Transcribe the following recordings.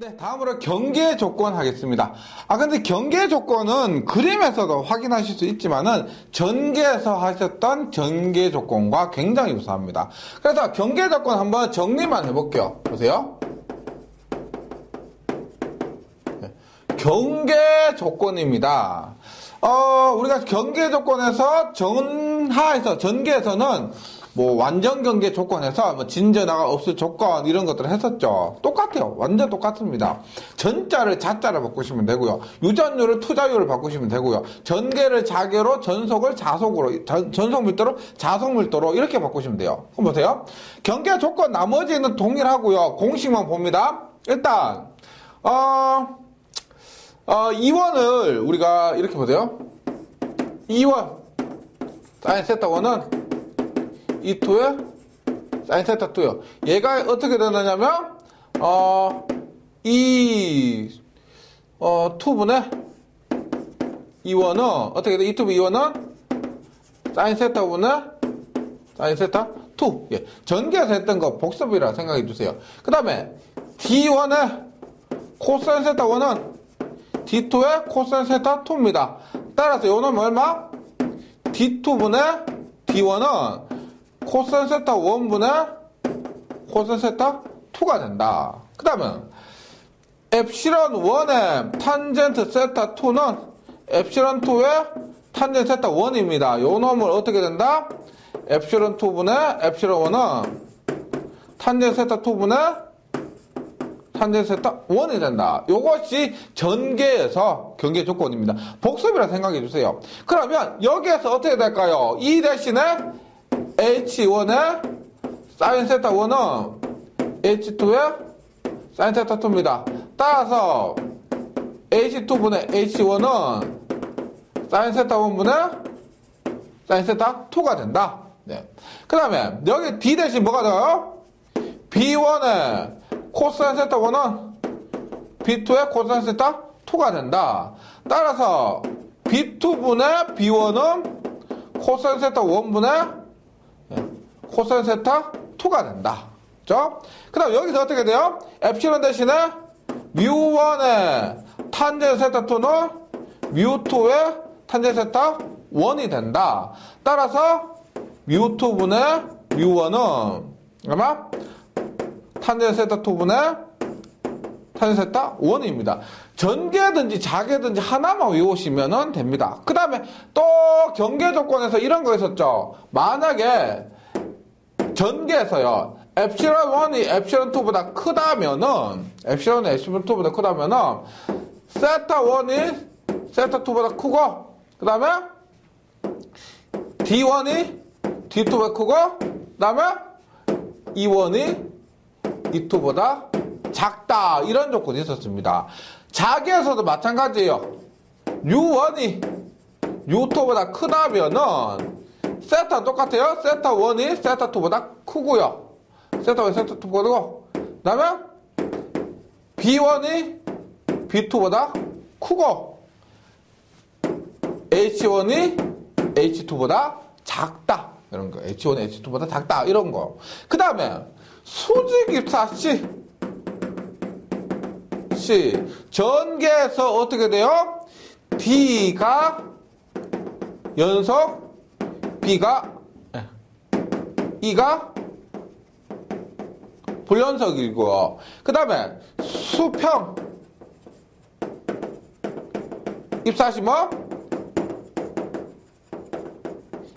네, 다음으로 경계 조건 하겠습니다. 근데 경계 조건은 그림에서도 확인하실 수 있지만은 전개에서 하셨던 전개 조건과 굉장히 유사합니다. 그래서 경계 조건 한번 정리만 해볼게요. 보세요. 경계 조건입니다. 우리가 경계 조건에서 전개에서는 뭐 완전 경계 조건에서 뭐 진전화가 없을 조건 이런 것들을 했었죠. 똑같아요. 완전 똑같습니다. 전자를 자자로 바꾸시면 되고요. 유전율을 투자율을 바꾸시면 되고요. 전개를 자개로 전속을 자속으로 전속 밀도로 자속 밀도로 이렇게 바꾸시면 돼요. 그럼 보세요. 경계 조건 나머지는 동일하고요. 공식만 봅니다. 일단 E1을 우리가 이렇게 보세요. E1 사인 세타 1은 E2에 사인 세타 2요. 얘가 어떻게 되느냐면 이 2분의 E1은 어떻게 돼? E2분의 E1은 사인 세타 1의 사인 세타 2. 예. 전개해서 했던 거 복습이라 생각해 주세요. 그 다음에 D1의 코사인 세타 1은 D2의 코사인 세타 2입니다. 따라서 요놈은 얼마? D2분의 D1은 코사인 세타 1분의 코사인 세타 2가 된다. 그 다음에 엡실론 1의 탄젠트 세타 2는 엡실론 2의 탄젠트 세타 1입니다. 요 놈을 어떻게 된다? 엡실론 2분의 엡실론 1은 탄젠트 세타 2분의 탄젠트 세타 1이 된다. 요것이 전개에서 경계 조건입니다. 복습이라 생각해 주세요. 그러면 여기에서 어떻게 될까요? 이 대신에 H1의 사인 세타 1은 H2의 사인 세타 2입니다. 따라서 H2분의 H1은 사인 세타 1분의 사인 세타 2가 된다. 네. 그 다음에 여기 D 대신 뭐가 돼요? B1의 코사인 세타 1은 B2의 코사인 세타 2가 된다. 따라서 B2분의 B1은 코사인 세타 1분의 코사인 세타 2가 된다. 그죠? 그 다음 여기서 어떻게 돼요? 엡실론 대신에 뮤1의 탄젠트 세타 2는 뮤2의 탄젠트 세타 1이 된다. 따라서 뮤2분의 뮤1은 얼마? 탄젠트 세타 2분의 탄젠트 세타 1입니다. 전개든지 자개든지 하나만 외우시면 됩니다. 그 다음에 또 경계 조건에서 이런 거 있었죠. 만약에 전개에서요. 엡실론 1이 엡실론 2보다 크다면은 엡실론이 엡실론 2보다 크다면은 세타 1이 세타 2보다 크고 그 다음에 D1이 D2보다 크고 그 다음에 E1이 E2보다 작다. 이런 조건이 있었습니다. 자기에서도 마찬가지예요. U1이 U2보다 크다면은 세타 똑같아요. 세타 1이 세타 2보다 크고요. 세타 1이 세타 2보다 크고 그 다음에 B1이 B2보다 크고 H1이 H2보다 작다. 이런 거. H1이 H2보다 작다. 이런 거. 그 다음에 수직입사 C 전개에서 어떻게 돼요? D가 연속 B가 E가 불연속이고요. 그 다음에 수평 입사시 뭐?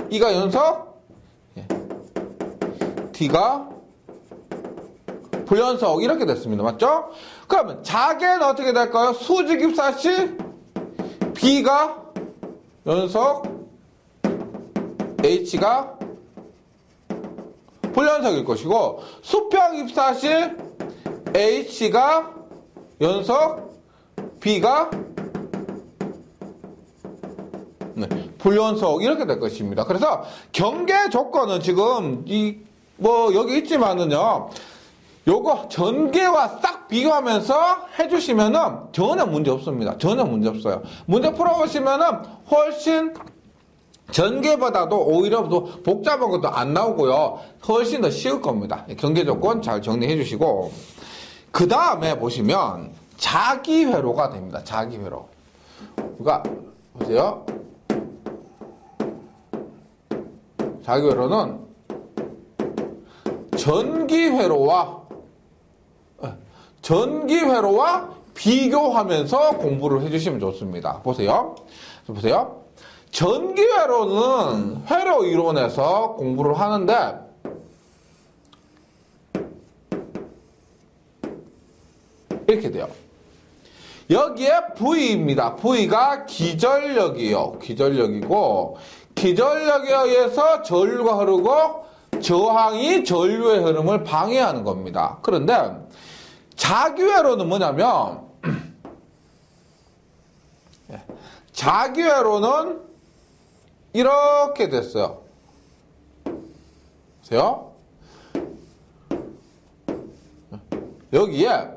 E가 연속 D가 불연속 이렇게 됐습니다. 맞죠? 그러면 자개는 어떻게 될까요? 수직입사시 B가 연속 H가 불연속일 것이고 수평입사시 H가 연속 B가 불연속 이렇게 될 것입니다. 그래서 경계 조건은 지금 여기 있지만은요. 요거 전개와 싹 비교하면서 해주시면은 전혀 문제 없습니다. 전혀 문제 없어요. 문제 풀어보시면은 훨씬 전개보다도 오히려 더 복잡한 것도 안 나오고요. 훨씬 더 쉬울 겁니다. 경계 조건 잘 정리해 주시고 그 다음에 보시면 자기회로가 됩니다. 자기회로. 그러니까 보세요. 자기회로는 전기회로와 비교하면서 공부를 해주시면 좋습니다. 보세요. 전기회로는 회로 이론에서 공부를 하는데 이렇게 돼요. 여기에 V입니다. V가 기전력이에요. 기전력이고 기전력에 의해서 전류가 흐르고 저항이 전류의 흐름을 방해하는 겁니다. 그런데 자기회로는 뭐냐면 자기회로는 이렇게 됐어요. 보세요. 여기에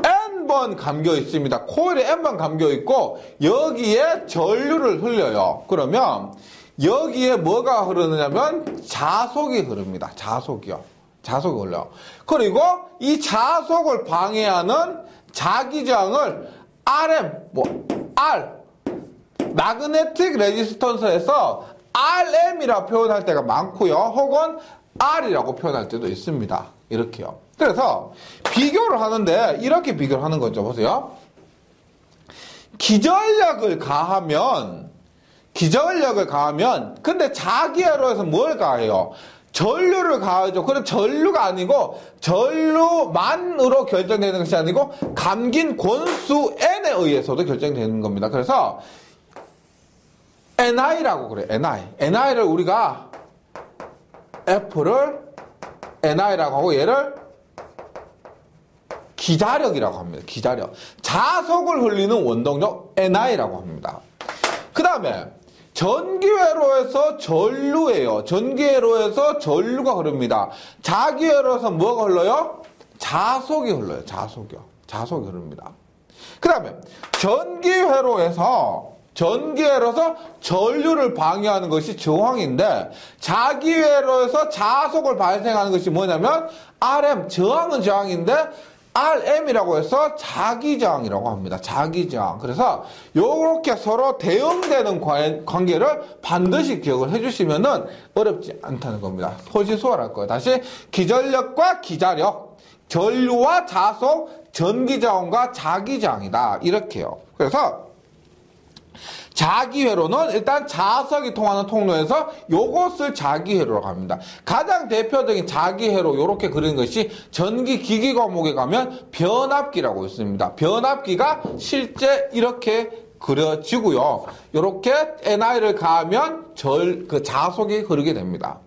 N번 감겨 있습니다. 코일에 N번 감겨 있고 여기에 전류를 흘려요. 그러면 여기에 뭐가 흐르느냐면 자속이 흐릅니다. 자속이 흘러요. 그리고 이 자속을 방해하는 자기장을 R 마그네틱 레지스턴스에서 RM이라고 표현할 때가 많고요. 혹은 R이라고 표현할 때도 있습니다. 이렇게요. 그래서 비교를 하는데 이렇게 비교를 하는 거죠. 보세요. 기전력을 가하면 근데 자기회로에서 뭘 가해요? 전류를 가하죠. 그럼 전류가 아니고 전류만으로 결정되는 것이 아니고 감긴 권수 N에 의해서도 결정되는 겁니다. 그래서 NI라고 그래요. NI를 우리가 F를 NI라고 하고 얘를 기자력이라고 합니다. 기자력. 자속을 흘리는 원동력 NI라고 합니다. 그 다음에 전기회로에서 전류예요. 전기회로에서 전류가 흐릅니다. 자기회로에서 뭐가 흘러요? 자속이 흘러요. 자속이 흐릅니다. 그 다음에 전기회로에서 전류를 방해하는 것이 저항인데 자기회로에서 자속을 발생하는 것이 뭐냐면 RM, 저항은 저항인데 RM이라고 해서 자기저항이라고 합니다. 자기저항. 그래서 요렇게 서로 대응되는 관계를 반드시 기억을 해주시면은 어렵지 않다는 겁니다. 소지소화할 거예요. 다시 기전력과 기자력, 전류와 자속, 전기저항과 자기저항이다. 이렇게요. 그래서 자기회로는 일단 자석이 통하는 통로에서 요것을 자기회로라고 합니다. 가장 대표적인 자기회로 요렇게 그리는 것이 전기기기 과목에 가면 변압기라고 있습니다. 변압기가 실제 이렇게 그려지고요. 요렇게 NI를 가하면 자속이 흐르게 됩니다.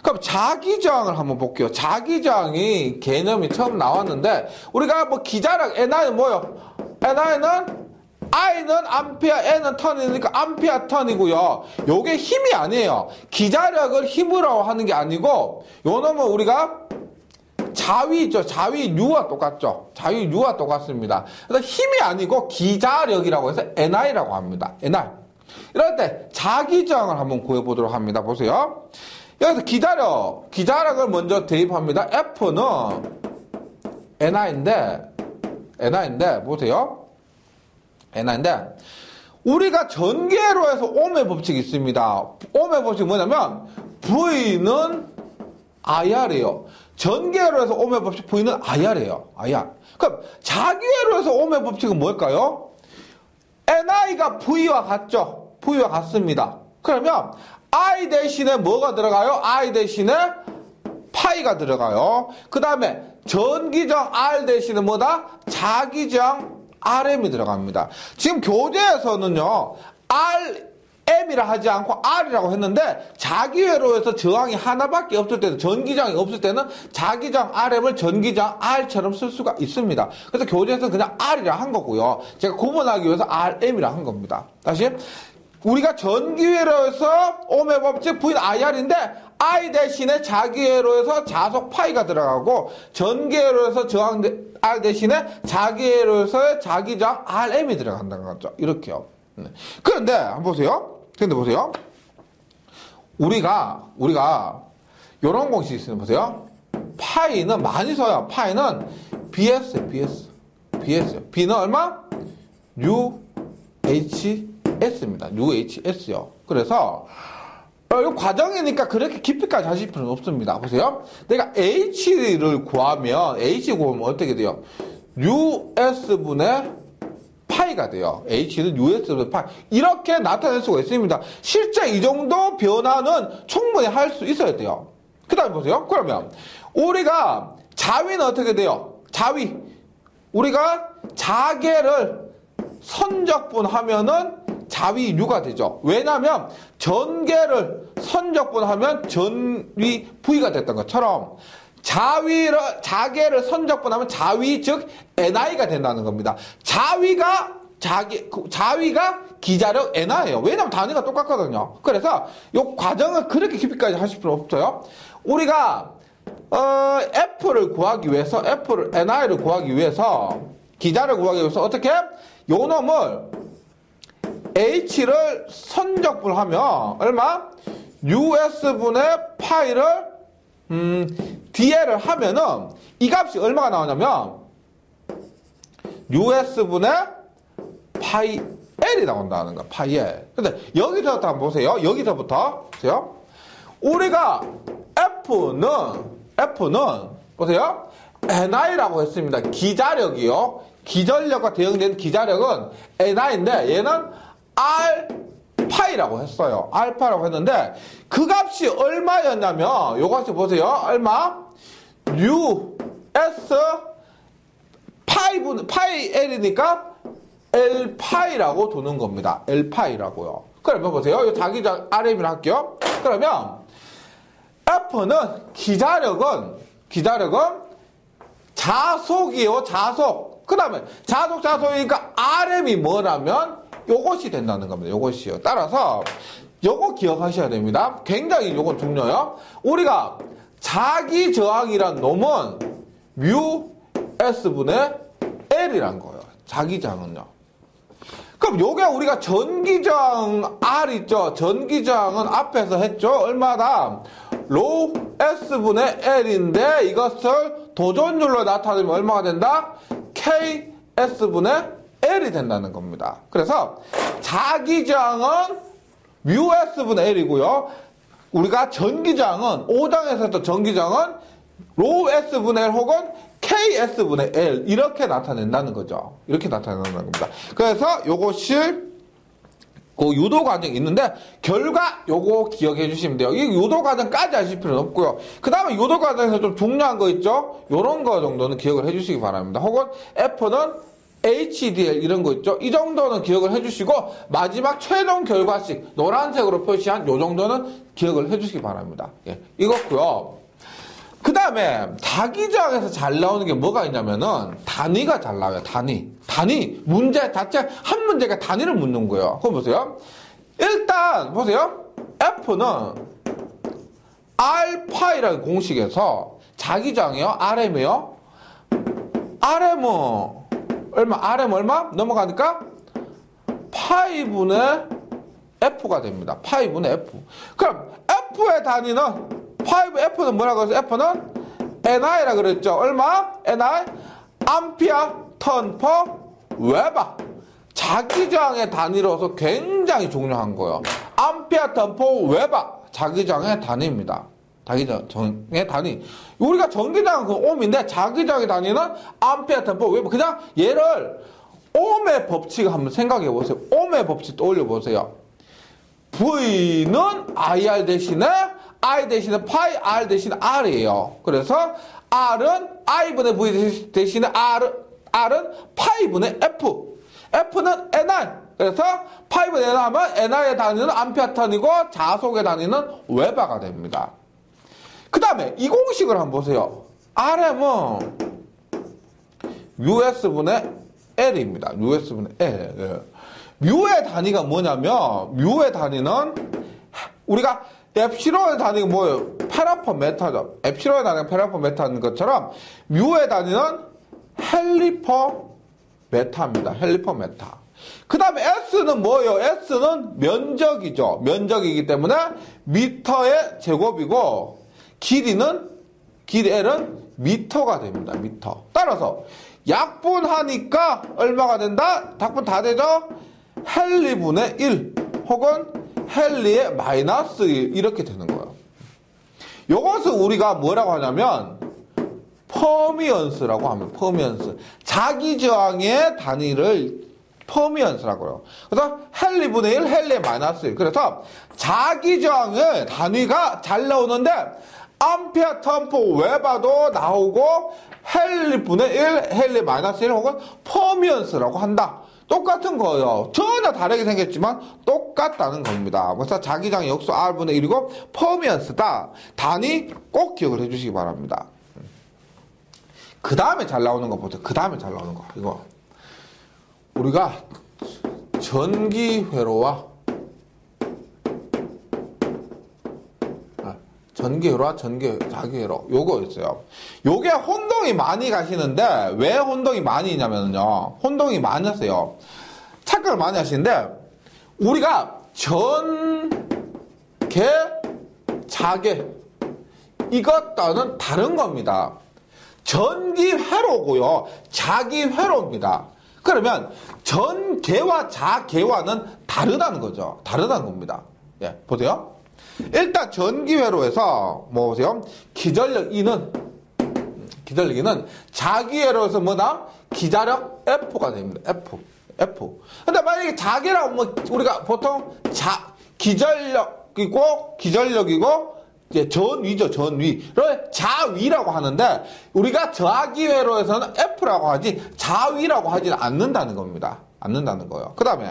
그럼 자기저항을 한번 볼게요. 자기저항이 개념이 처음 나왔는데 우리가 뭐 기자력 NI는 뭐요? NI는 I는 암페어, N은 턴이니까 암페어 턴이고요. 요게 힘이 아니에요. 기자력을 힘으로 하는 게 아니고 요 놈은 우리가 자위 있죠. 자위유와 똑같죠. 자위유와 똑같습니다. 그래서 힘이 아니고 기자력이라고 해서 NI라고 합니다. NI. 이럴 때 자기저항을 한번 구해보도록 합니다. 보세요. 여기서 기자력을 먼저 대입합니다. F는 NI인데 보세요. NI인데 우리가 전기회로에서 ohm의 법칙이 있습니다. ohm의 법칙이 뭐냐면 V는 IR이에요. 전기회로에서 ohm의 법칙 V는 IR이에요. IR. 그럼 자기회로에서 ohm의 법칙은 뭘까요? NI가 V와 같죠? V와 같습니다. 그러면 I 대신에 뭐가 들어가요? I 대신에 파이가 들어가요. 그 다음에 전기저항 R 대신에 뭐다? 자기저항 RM이 들어갑니다. 지금 교재에서는요, RM이라 하지 않고 R이라고 했는데, 자기회로에서 저항이 하나밖에 없을 때는, 전기저항이 없을 때는 자기저항 RM을 전기저항 R처럼 쓸 수가 있습니다. 그래서 교재에서는 그냥 R이라 한 거고요. 제가 구분하기 위해서 RM이라 한 겁니다. 다시. 우리가 전기회로에서 ohm의 법칙 V는 IR인데 I 대신에 자기회로에서 자속 파이가 들어가고 전기회로에서 저항 R 대신에 자기회로에서의 자기저항 RM이 들어간다는 거죠. 이렇게요. 그런데 한번 보세요. 우리가 요런 공식이 있으면 보세요. 파이는 많이 써요. 파이는 BS요. B는 얼마? UHS입니다. UHS요. 그래서 이 과정이니까 그렇게 깊이까지 하실 필요는 없습니다. 보세요. 내가 H를 구하면 어떻게 돼요? US분의 파이가 돼요. H는 US분의 파이. 이렇게 나타낼 수가 있습니다. 실제 이 정도 변화는 충분히 할 수 있어야 돼요. 그 다음에 보세요. 그러면 우리가 자위는 어떻게 돼요? 자위. 우리가 자계를 선적분하면은 자위유가 되죠. 왜냐하면 전계를 선적분하면 전위 V가 됐던 것처럼 자계를 선적분하면 자위 즉 NI가 된다는 겁니다. 자위가 기자력 NI예요. 왜냐하면 단위가 똑같거든요. 그래서 이 과정을 그렇게 깊이까지 하실 필요 없어요. 우리가 F를 구하기 위해서 NI를 구하기 위해서 기자를 구하기 위해서 어떻게 요 놈을 H를 선적분하면 얼마? US분의 파이를 DL을 하면은 이 값이 얼마가 나오냐면 US분의 파이 L이 나온다는 거야. 파이 L. 근데 여기서부터 한번 보세요. 여기서부터 보세요. 우리가 F는 보세요. NI라고 했습니다. 기자력이요. 기전력과 대응되는 기자력은 NI인데 얘는 알파이라고 했어요. 알파라고 했는데 그 값이 얼마였냐면 요것이 보세요. 얼마? US 파이 L이니까 L파이라고 두는 겁니다. L파이라고요. 그러면 보세요. 이 자기장 RM이라 할게요. 그러면 F는 기자력은 자속이요. 자속. 그 다음에 자속이니까 RM이 뭐라면 요것이 된다는 겁니다. 요것이요. 따라서 요거 기억하셔야 됩니다. 굉장히 요건 중요해요. 우리가 자기저항이란 놈은 µS분의 L이란 거예요. 자기저항은요. 그럼 요게 우리가 전기저항 R 있죠. 전기저항은 앞에서 했죠. 얼마다? 로우 S분의 L인데 이것을 도전율로 나타내면 얼마가 된다? KS분의 L이 된다는 겁니다. 그래서 자기저항은 µS분의 L이고요. 우리가 전기저항은 5장에서 했던 전기저항은 로우 S분의 L 혹은 KS분의 L 이렇게 나타낸다는 거죠. 이렇게 나타낸다는 겁니다. 그래서 요것이 그 유도 과정이 있는데 결과 요거 기억해 주시면 돼요. 이 유도 과정까지 하실 필요는 없고요. 그 다음에 유도 과정에서 좀 중요한 거 있죠. 요런 거 정도는 기억을 해 주시기 바랍니다. 혹은 F는 HDL 이런 거 있죠. 이 정도는 기억을 해주시고 마지막 최종 결과식 노란색으로 표시한 요 정도는 기억을 해주시기 바랍니다. 예, 이거고요. 그 다음에 자기저항에서 잘 나오는 게 뭐가 있냐면은 단위가 잘 나와요. 단위 문제 자체 한 문제가 단위를 묻는 거예요. 그럼 보세요. 일단 보세요. F는 알파이라는 공식에서 자기저항이요. RM이요. RM은 RM 얼마? 넘어가니까 파이분의 F가 됩니다. 파이분의 F. 그럼 F의 단위는 F는 뭐라고 해서 F는 NI라 그랬죠. 얼마? NI 암피어 턴 퍼 웨버. 자기저항의 단위로서 굉장히 중요한 거예요. 암피어 턴 퍼 웨버. 자기저항의 단위입니다. 자기저항의 단위. 우리가 전기저항은 그 옴인데 자기저항의 단위는 암페어 턴 퍼 웨버. 그냥 얘를 옴의 법칙을 한번 생각해 보세요. 옴의 법칙 떠올려 보세요. V는 IR 대신에 I 대신에 파이 R 대신에 R이에요. 그래서 R은 I분의 V 대신에 R은 파이분의 F. F는 NI. 그래서 파이분의 NI 하면 NI의 단위는 암페어 턴이고 자속의 단위는 웨버가 됩니다. 그 다음에 이 공식을 한번 보세요. RM은 US분의 L입니다. US분의 L. 예. 뮤의 단위가 뭐냐면, 뮤의 단위는 우리가 엡시론의 단위가 뭐예요? 페라퍼메타죠. 엡시론의 단위가 페라퍼메타인 것처럼 뮤의 단위는 헬리퍼메타입니다. 헬리퍼메타. 그 다음에 S는 뭐예요? S는 면적이죠. 면적이기 때문에 미터의 제곱이고 길이는 길이 L은 미터가 됩니다. 미터. 따라서 약분하니까 얼마가 된다? 답은 다 되죠? 헨리분의 1 혹은 헨리의 마이너스 1 이렇게 되는 거예요. 이것을 우리가 뭐라고 하냐면 퍼미언스라고 하면 퍼미언스. 자기저항의 단위를 퍼미언스라고 해요. 그래서 헨리분의 1, 헨리의 마이너스 1. 그래서 자기저항의 단위가 잘 나오는데 암페어 턴포 웨버도 나오고 헨리분의 1, 헨리 마이너스 1 혹은 퍼미언스라고 한다. 똑같은 거예요. 전혀 다르게 생겼지만 똑같다는 겁니다. 그래서 자기장 역수 R분의 1이고 퍼미언스다. 단위 꼭 기억을 해주시기 바랍니다. 그 다음에 잘 나오는 거 보세요. 그 다음에 잘 나오는 거. 이거. 우리가 전기회로와 자기회로 요거 있어요. 요게 혼동이 많이 가시는데 왜 혼동이 많이 있냐면요. 혼동이 많이 하세요. 착각을 많이 하시는데 우리가 전개, 자개 이것과는 다른 겁니다. 전기회로고요. 자기회로입니다. 그러면 전개와 자개와는 다르다는 거죠. 다르다는 겁니다. 예, 보세요. 일단 전기회로에서 뭐 보세요. 기전력 E는 자기회로에서 뭐다? 기자력 F가 됩니다. F. 근데 만약에 자개라고 뭐 우리가 보통 기전력이고 이제 전위죠. 전위를 자위라고 하는데 우리가 자기회로에서는 F라고 하지 자위라고 하지는 않는다는 겁니다. 않는다는 거예요. 그 다음에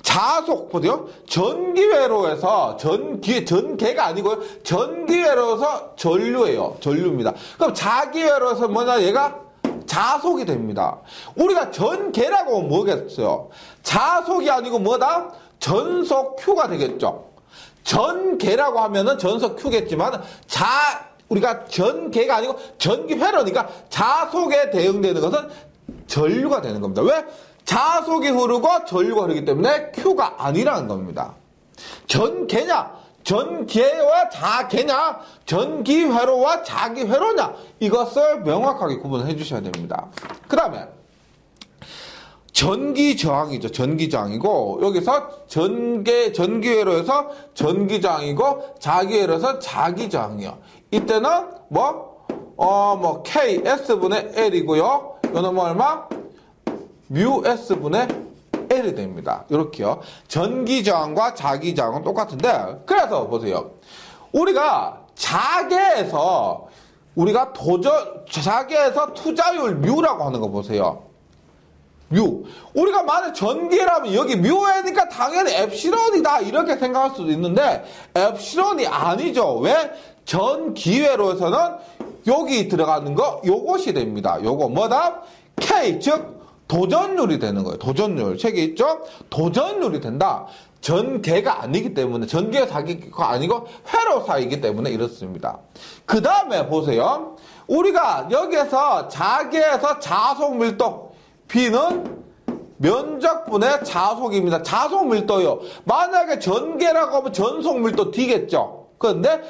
자속 보세요. 전기회로에서 전개가 아니고요. 전기회로에서 전류예요. 전류입니다. 그럼 자기회로에서 뭐냐? 얘가 자속이 됩니다. 우리가 전개라고 하면 뭐겠어요? 자속이 아니고 뭐다? 전속 Q가 되겠죠. 전개라고 하면은 전속 Q겠지만 우리가 전개가 아니고 전기회로니까 자속에 대응되는 것은 전류가 되는 겁니다. 왜? 자속이 흐르고 전류가 흐르기 때문에 Q가 아니라는 겁니다. 전개냐? 전개와 자개냐? 전기회로와 자기회로냐? 이것을 명확하게 구분해 주셔야 됩니다. 그 다음에 전기저항이죠. 전기저항이고 여기서 전기회로에서 전기저항이고 자기회로에서 자기저항이요. 이때는 K S분의 L이고요. 이거는 얼마? 뮤 S분의 L이 됩니다. 이렇게요. 전기저항과 자기저항은 똑같은데 그래서 보세요. 우리가 자개에서 투자율 뮤라고 하는 거 보세요. 뮤. 우리가 만약 전기라면 여기 뮤에니까 당연히 엡시론이다 이렇게 생각할 수도 있는데 엡시론이 아니죠. 왜? 전기회로에서는 여기 들어가는 거 요것이 됩니다. 요거 뭐다? K 즉 도전율이 되는 거예요. 도전율. 책에 있죠? 도전율이 된다. 전개가 아니기 때문에 전기와 자기가 아니고 회로사이기 때문에 이렇습니다. 그 다음에 보세요. 우리가 여기에서 자개에서 자속 밀도 B는 면적분의 자속입니다. 자속 밀도요. 만약에 전개라고 하면 전속 밀도 D겠죠. 그런데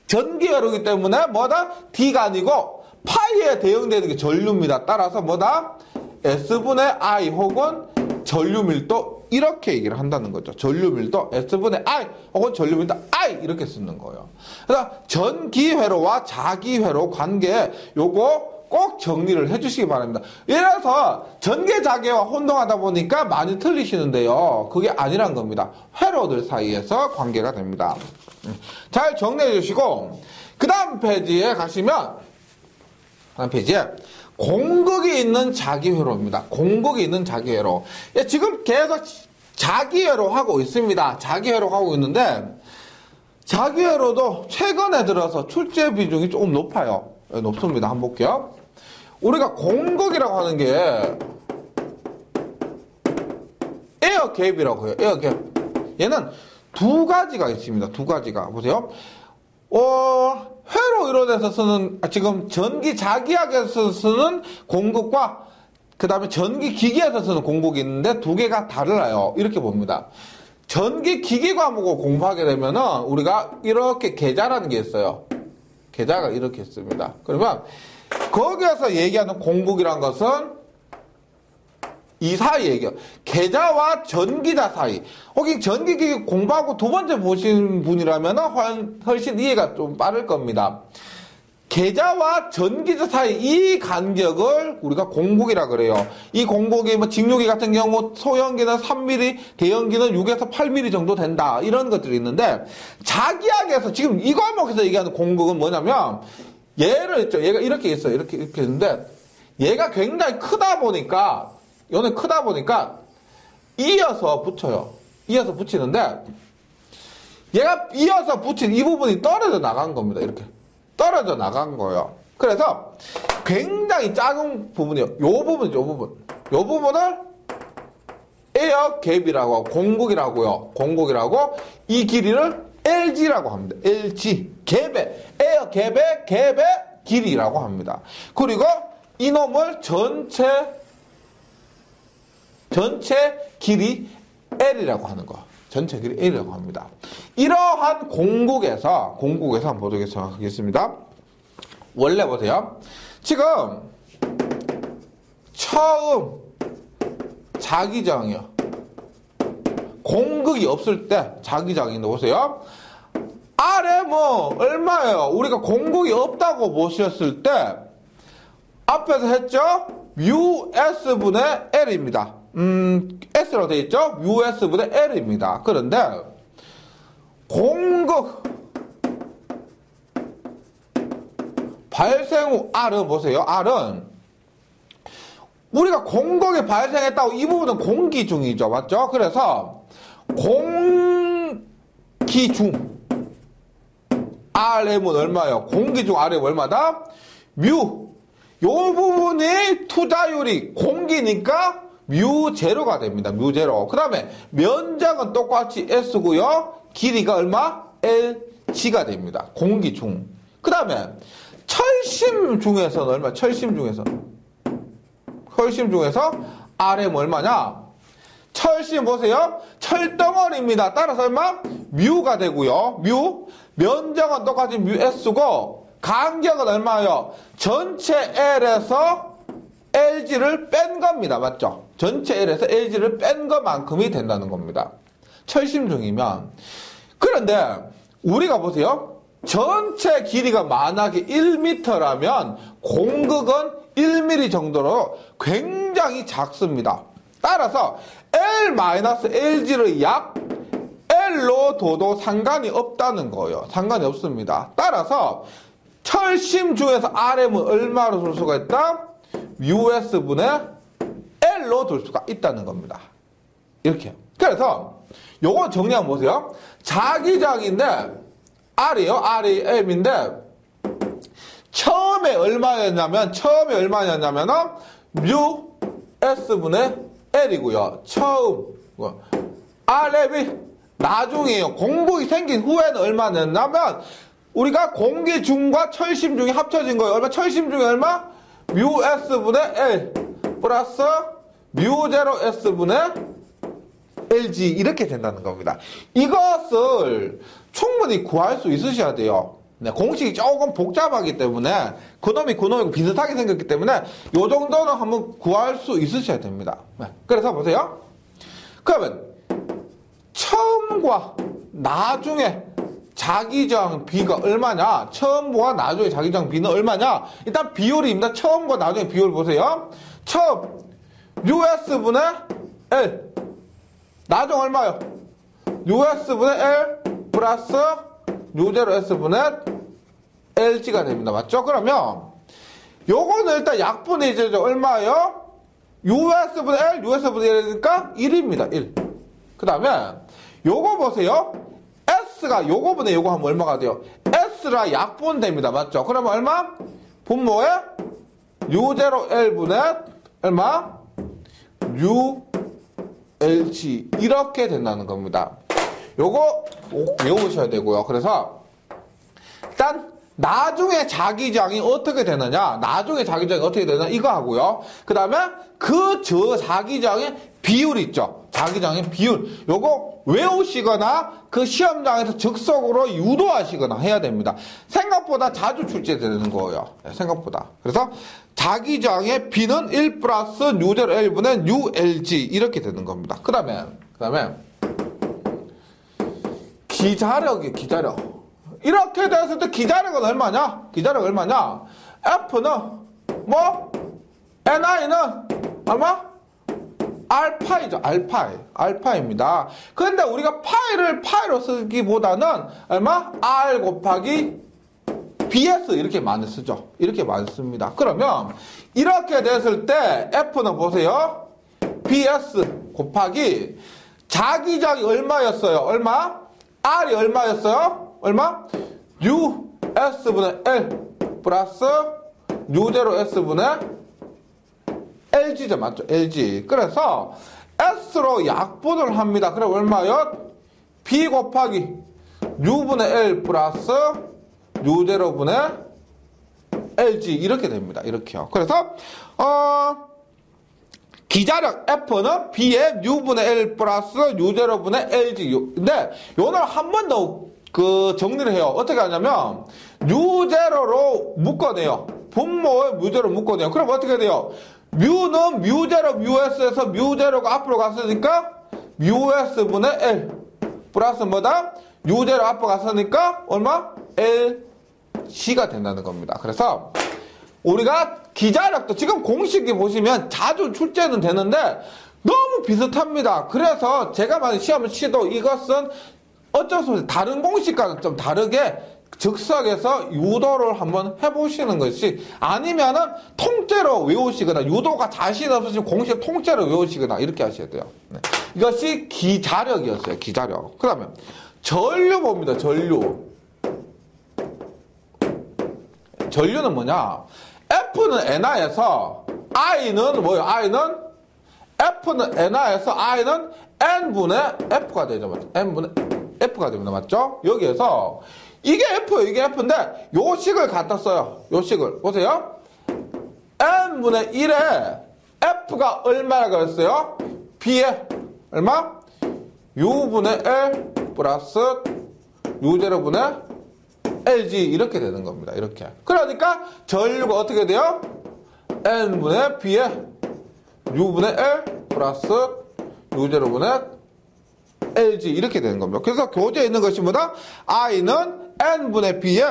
전기회로이기 때문에 뭐다? D가 아니고 파이에 대응되는 게 전류입니다. 따라서 뭐다? S분의 I 혹은 전류 밀도 이렇게 얘기를 한다는 거죠. 전류 밀도 S분의 I 혹은 전류 밀도 I 이렇게 쓰는 거예요. 그래서 전기회로와 자기회로 관계 요거 꼭 정리를 해주시기 바랍니다. 예를 들어서 전개자개와 혼동하다 보니까 많이 틀리시는데요. 그게 아니란 겁니다. 회로들 사이에서 관계가 됩니다. 잘 정리해 주시고 그 다음 페이지에 가시면 다음 페이지에 공극이 있는 자기회로입니다. 공극이 있는 자기회로. 지금 계속 자기회로 하고 있습니다. 자기회로 하고 있는데 자기회로도 최근에 들어서 출제 비중이 조금 높아요. 높습니다. 한번 볼게요. 우리가 공극이라고 하는 게 에어갭이라고 해요. 에어갭. 얘는 두 가지가 있습니다. 두 가지가. 보세요. 회로 이론에서 쓰는 지금 전기 자기학에서 쓰는 공극과 그 다음에 전기 기기에서 쓰는 공극이 있는데 두 개가 달라요. 이렇게 봅니다. 전기 기기 과목을 공부하게 되면은 우리가 이렇게 계좌라는 게 있어요. 계좌가 이렇게 있습니다. 그러면 거기에서 얘기하는 공국이란 것은 이 사이 얘기요. 계좌와 전기자 사이. 혹시 전기기기 공부하고 두 번째 보신 분이라면 훨씬 이해가 좀 빠를 겁니다. 계좌와 전기자 사이 이 간격을 우리가 공국이라 그래요. 이 공국이 뭐 직류기 같은 경우 소형기는 3mm, 대형기는 6에서 8mm 정도 된다. 이런 것들이 있는데 자기학에서 지금 이 과목에서 얘기하는 공국은 뭐냐면 얘를 있죠. 얘가 이렇게 있어요. 이렇게 있는데 얘가 굉장히 크다 보니까 요는 크다 보니까 이어서 붙여요. 이어서 붙이는데 얘가 이어서 붙인 이 부분이 떨어져 나간 겁니다. 이렇게 떨어져 나간 거예요. 그래서 굉장히 작은 부분이요. 요 부분이죠. 요 부분. 요 부분을 에어 갭이라고 하고 공국이라고요. 공국이라고 이 길이를 LG라고 합니다. LG 갭의 에어 갭의 길이라고 합니다. 그리고 이놈을 전체 길이 L이라고 하는 거. 전체 길이 L이라고 합니다. 이러한 공국에서 한번 보도록 하겠습니다. 원래 보세요. 지금 처음 자기장이요. 공극이 없을 때 자기장인데 보세요. 아래 뭐 얼마예요? 우리가 공극이 없다고 보셨을 때 앞에서 했죠? 뮤 S분의 L입니다. S로 되어 있죠? 뮤 S분의 L입니다. 그런데 공극 발생 후 R은 보세요. R은 우리가 공극이 발생했다고 이 부분은 공기 중이죠. 맞죠? 그래서 공기 중 RM은 얼마예요? 공기 중 RM 얼마다? 뮤. 요 부분이 투자율이 공기니까 뮤 제로가 됩니다. 뮤 제로. 그 다음에 면적은 똑같이 S고요. 길이가 얼마? LG가 됩니다. 공기 중. 그 다음에 철심 중에서는 얼마? 철심 중에서 RM 얼마냐? 철심 보세요. 철덩어리입니다. 따라서 얼마? 뮤가 되고요. 뮤. 면적은 똑같이 뮤 S고 간격은 얼마예요? 전체 L에서 LG를 뺀 겁니다. 맞죠? 전체 L에서 LG를 뺀 것만큼이 된다는 겁니다. 철심 중이면. 그런데 우리가 보세요. 전체 길이가 만약에 1m라면 공극은 1mm 정도로 굉장히 작습니다. 따라서 L-LG를 약 L로 둬도 상관이 없다는 거예요. 상관이 없습니다. 따라서 철심 중에서 RM은 얼마로 둘 수가 있다? US분의 L로 둘 수가 있다는 겁니다. 이렇게. 그래서 요거 정리한번 보세요. 자기장인데 R이요. R이 M인데 처음에 얼마였냐면 US분의 L이고요. 처음 RM이 나중에요. 공복이 생긴 후에는 얼마였냐면 우리가 공기 중과 철심 중이 합쳐진 거예요. 얼마? 철심 중에 얼마? 뮤 S분의 L 플러스 뮤 제로 S분의 LG 이렇게 된다는 겁니다. 이것을 충분히 구할 수 있으셔야 돼요. 네, 공식이 조금 복잡하기 때문에 그놈이 비슷하게 생겼기 때문에 요 정도는 한번 구할 수 있으셔야 됩니다. 네, 그래서 보세요. 그러면 처음과 나중에 자기장 비가 얼마냐? 처음과 나중에 자기장 비는 얼마냐? 일단 비율입니다. 처음과 나중에 비율 보세요. 처음 US분의 L 나중 얼마요? US분의 L 플러스 U0S분의 LG가 됩니다. 맞죠? 그러면 요거는 일단 약분이 이제 얼마예요? US분의 L, US분의 L이니까 1입니다. 1. 그 다음에 요거 보세요. S가 요거분의 요거 하면 얼마가 돼요? S라 약분됩니다. 맞죠? 그러면 얼마? 분모에 U0L분의 얼마? ULG 이렇게 된다는 겁니다. 요거 꼭 외우셔야 되고요. 그래서 일단 나중에 자기장이 어떻게 되느냐 이거 하고요. 그 다음에 저 자기장의 비율 있죠. 자기장의 비율 요거 외우시거나 그 시험장에서 즉석으로 유도하시거나 해야 됩니다. 생각보다 자주 출제되는 거예요. 생각보다. 그래서 자기장의 B는 1 플러스 U0 L분의 ULG 이렇게 되는 겁니다. 그 다음에 기자력이에요. 기자력. 이렇게 됐을 때 기자력은 얼마냐? 기자력 얼마냐? F는 뭐? NI는 얼마? 알파이죠. 알파입니다. 그런데 우리가 파이로 쓰기보다는 얼마? R 곱하기 BS 이렇게 많이 쓰죠. 이렇게 많이 씁니다. 그러면 이렇게 됐을 때 F는 보세요. BS 곱하기 자기장이 얼마였어요? 얼마? R이 얼마였어요? 얼마? US분의 L 플러스 U0S분의 LG죠. 맞죠? LG. 그래서 S로 약분을 합니다. 그럼 얼마요? B 곱하기 U분의 L 플러스 U0분의 LG 이렇게 됩니다. 이렇게요. 그래서 기자력 F는 B의 U분의 L 플러스 U0분의 LG. 근데 요걸 한 번 더 정리를 해요. 어떻게 하냐면 U0로 묶어내요. 분모에 U0로 묶어내요. 그럼 어떻게 돼요? 뮤는 뮤0 뮤s에서 뮤0가 앞으로 갔으니까 뮤s분의 L 플러스 뭐다? U0 앞으로 갔으니까 얼마? LC가 된다는 겁니다. 그래서 우리가 기자력도 지금 공식이 보시면 자주 출제는 되는데 너무 비슷합니다. 그래서 제가 만약 시험을 치도 이것은 어쩔 수 없이 다른 공식과는 좀 다르게 즉석에서 유도를 한번 해보시는 것이, 아니면은 통째로 외우시거나, 유도가 자신 없으시면 공식 통째로 외우시거나 이렇게 하셔야 돼요. 네. 이것이 기자력이었어요. 기자력. 그 다음에 전류 봅니다. 전류는 뭐냐? F는 NI에서 I는 뭐예요? F는 NI에서 I는 N분의 F가 되죠. 맞죠? N분의 F가 됩니다. 맞죠? 여기에서 이게 F예요. 이게 F인데 요 식을 갖다 써요. 요 식을. 보세요. N분의 1에 F가 얼마라고 했어요? B에 얼마? U분의 L 플러스 U0분의 LG 이렇게 되는 겁니다. 이렇게. 그러니까 전류가 어떻게 돼요? N분의 B에 U분의 L 플러스 U0분의 LG 이렇게 되는 겁니다. 그래서 교재에 있는 것이 뭐다? I는 N분의 B에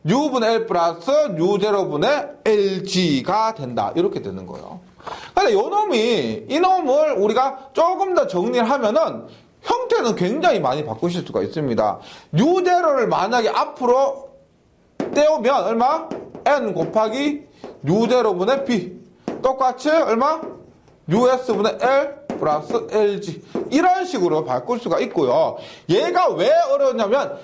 U분의 L 플러스 U0분의 LG가 된다. 이렇게 되는 거예요. 근데 이 놈을 우리가 조금 더 정리를 하면은 형태는 굉장히 많이 바꾸실 수가 있습니다. U0를 만약에 앞으로 떼오면 얼마? N 곱하기 U0분의 B. 똑같이 얼마? US분의 L 플러스 LG. 이런 식으로 바꿀 수가 있고요. 얘가 왜 어려웠냐면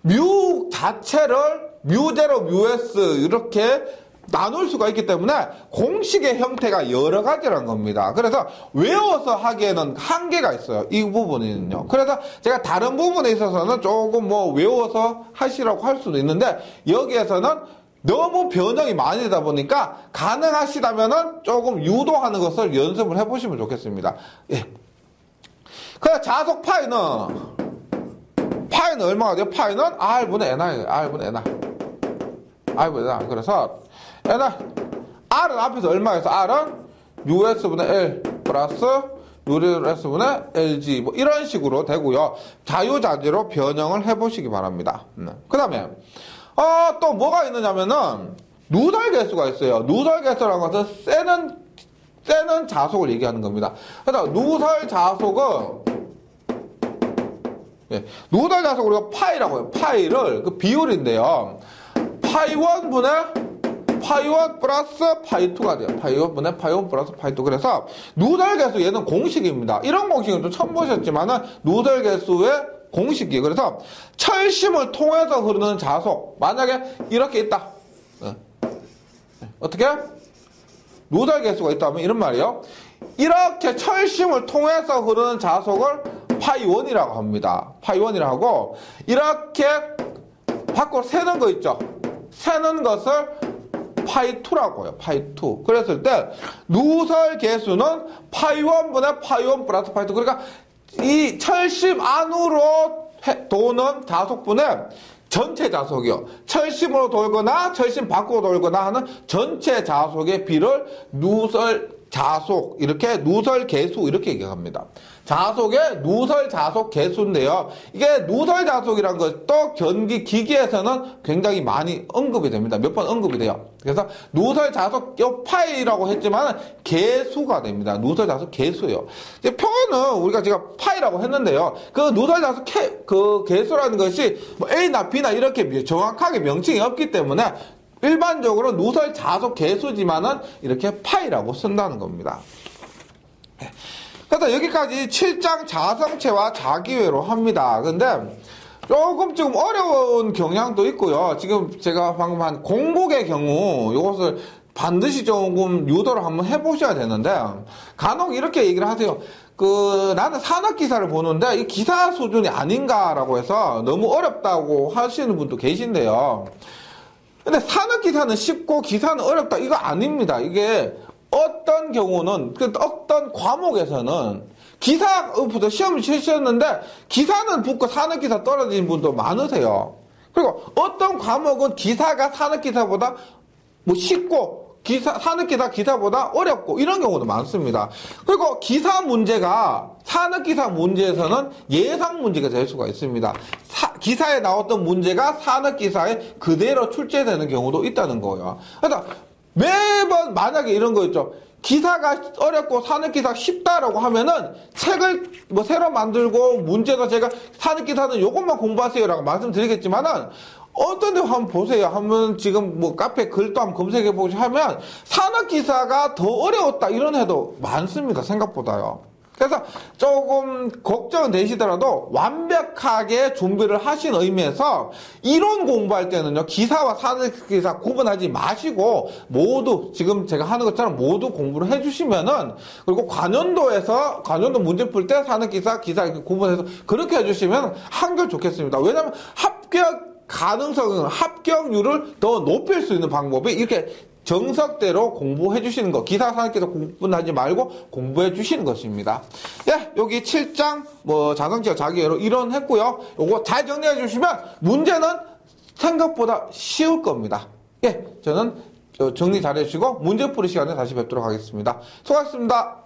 뮤 자체를 뮤0, 뮤s 이렇게 나눌 수가 있기 때문에 공식의 형태가 여러 가지라는 겁니다. 그래서 외워서 하기에는 한계가 있어요. 이 부분은요. 그래서 제가 다른 부분에 있어서는 조금 외워서 하시라고 할 수도 있는데, 여기에서는 너무 변형이 많이 되다 보니까 가능하시다면은 조금 유도하는 것을 연습을 해보시면 좋겠습니다. 예. 그래서 자속 파이는 얼마가 돼요? 파이는 R분의 NI예요. R분의 NI. 그래서 R은 앞에서 얼마에서 R은 US분의 L 플러스 US분의 LG 이런 식으로 되고요. 자유자재로 변형을 해보시기 바랍니다. 그 다음에 또 뭐가 있느냐면은 누설 개수가 있어요. 누설 개수라는 것은 세는 자속을 얘기하는 겁니다. 그래서 누설 자속은 우리가 파이라고 해요. 파이를 그 비율인데요. 파이1 플러스 파이2가 돼요. 파이1분의 파이1 플러스 파이2. 그래서 누설 개수 얘는 공식입니다. 이런 공식은 좀 처음 보셨지만은 누설 개수의 공식이에요. 그래서 철심을 통해서 흐르는 자속. 만약에 이렇게 있다. 어떻게? 누설 개수가 있다면 이런 말이에요. 이렇게 철심을 통해서 흐르는 자속을 파이1이라고 합니다. 파이1이라고 하고, 이렇게 밖으로 새는 거 있죠. 새는 것을 파이2라고 해요. 파이2. 그랬을 때 누설 개수는 파이1분의 파이1 플러스 파이2. 그러니까 이 철심 안으로 도는 자속분의 전체 자속이요. 철심으로 돌거나 철심 밖으로 돌거나 하는 전체 자속의 비를 누설 자속, 이렇게 누설 계수 이렇게 얘기합니다. 자속의 누설 자속 계수인데요. 이게 누설 자속이라는 것도 전기 기기에서는 굉장히 많이 언급이 됩니다. 몇 번 언급이 돼요. 그래서 누설 자속 파이라고 했지만 계수가 됩니다. 누설 자속 계수예요. 이제 표현은 우리가 제가 파이라고 했는데요. 그 누설 자속 그 계수라는 것이 뭐 A나 B나 이렇게 정확하게 명칭이 없기 때문에 일반적으로 누설 자속 계수지만은 이렇게 파이라고 쓴다는 겁니다. 그래서 여기까지 7장 자성체와 자기회로 합니다. 근데 조금 어려운 경향도 있고요. 지금 제가 방금 한 공복의 경우 이것을 반드시 조금 유도를 한번 해보셔야 되는데 간혹 이렇게 얘기를 하세요. 나는 산업기사를 보는데 이 기사 수준이 아닌가라고 해서 너무 어렵다고 하시는 분도 계신데요. 근데 산업기사는 쉽고 기사는 어렵다. 이거 아닙니다. 이게 어떤 경우는, 어떤 과목에서는 기사부터 시험을 치셨는데 기사는 붙고 산업기사 떨어진 분도 많으세요. 그리고 어떤 과목은 기사가 산업기사보다 뭐 쉽고 산업기사 기사보다 어렵고 이런 경우도 많습니다. 그리고 기사 문제가 산업기사 문제에서는 예상 문제가 될 수가 있습니다. 기사에 나왔던 문제가 산업기사에 그대로 출제되는 경우도 있다는 거예요. 그래서 매번 만약에 이런 거 있죠. 기사가 어렵고 산업기사 쉽다라고 하면은 책을 뭐 새로 만들고 문제도 제가 산업기사는 요것만 공부하세요라고 말씀드리겠지만은 어떤 데 한번 보세요. 한번 지금 뭐 카페 글도 한번 검색해 보시고 하면 산업기사가 더 어려웠다 이런 해도 많습니다. 생각보다요. 그래서 조금 걱정되시더라도 완벽하게 준비를 하신 의미에서 이론 공부할 때는요, 기사와 산업기사 구분하지 마시고 모두 지금 제가 하는 것처럼 모두 공부를 해주시면은, 그리고 관연도 문제 풀 때 산업기사, 기사 이렇게 구분해서 그렇게 해주시면 한결 좋겠습니다. 왜냐하면 합격률을 더 높일 수 있는 방법이 이렇게 정석대로 공부해 주시는 거, 기사 산업기사 구분하지 말고 공부해 주시는 것입니다. 예, 여기 7장 자성체와 자기회로 이론했고요. 요거 잘 정리해 주시면 문제는 생각보다 쉬울 겁니다. 예, 저는 정리 잘 해주시고 문제 풀이 시간에 다시 뵙도록 하겠습니다. 수고하셨습니다.